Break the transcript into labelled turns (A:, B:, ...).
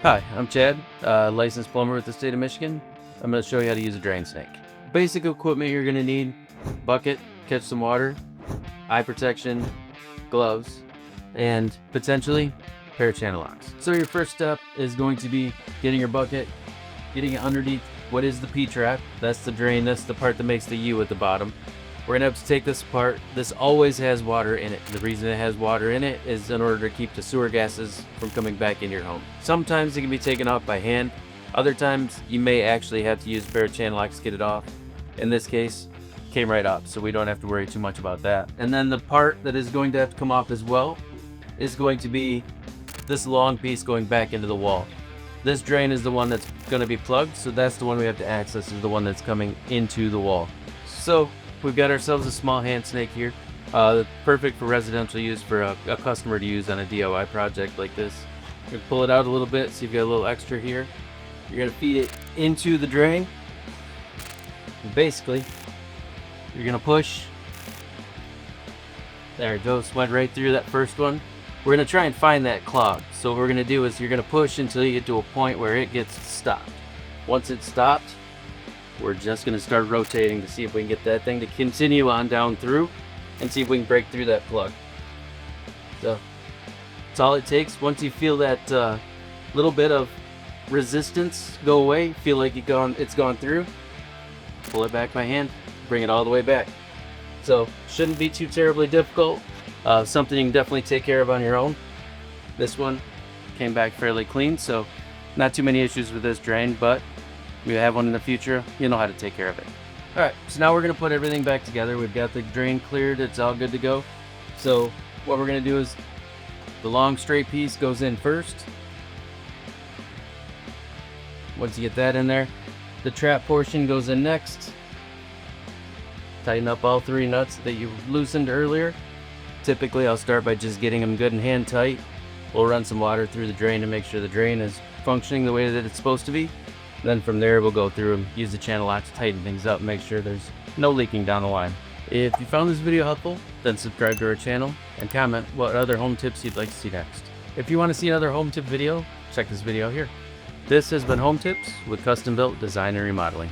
A: Hi, I'm Chad, licensed plumber with the state of Michigan. I'm going to show you how to use a drain snake. Basic equipment you're going to need: bucket, catch some water, eye protection, gloves, and potentially a pair of channel locks. So your first step is going to be getting your bucket, getting it underneath what is the P-trap. That's the drain, that's the part that makes the U at the bottom. We're gonna have to take this apart. This always has water in it. The reason it has water in it is in order to keep the sewer gases from coming back in your home. Sometimes it can be taken off by hand. Other times you may actually have to use a pair of channel locks to get it off. In this case, it came right off, so we don't have to worry too much about that. And then the part that is going to have to come off as well is going to be this long piece going back into the wall. This drain is the one that's going to be plugged, so that's the one we have to access, is the one that's coming into the wall. So we've got ourselves a small hand snake here. Perfect for residential use, for a customer to use on a DIY project like this. You're gonna pull it out a little bit, so you've got a little extra here. You're gonna feed it into the drain. And basically, you're gonna push. There it goes, went right through that first one. We're gonna try and find that clog. So what we're gonna do is you're gonna push until you get to a point where it gets stopped. Once it's stopped, we're just going to start rotating to see if we can get that thing to continue on down through and see if we can break through that plug. So that's all it takes. Once you feel that little bit of resistance go away, feel like it's gone through, pull it back by hand, bring it all the way back. So shouldn't be too terribly difficult. Something you can definitely take care of on your own. This one came back fairly clean, so not too many issues with this drain, but we have one in the future, you know how to take care of it. All right, so now we're gonna put everything back together. We've got the drain cleared, it's all good to go. So what we're gonna do is the long straight piece goes in first. Once you get that in there, the trap portion goes in next. Tighten up all three nuts that you loosened earlier. Typically I'll start by just getting them good and hand tight. We'll run some water through the drain to make sure the drain is functioning the way that it's supposed to be. Then from there, we'll go through and use the channel lock to tighten things up, make sure there's no leaking down the line. If you found this video helpful, then subscribe to our channel and comment what other home tips you'd like to see next. If you want to see another home tip video, check this video here. This has been Home Tips with Custom Built Design and Remodeling.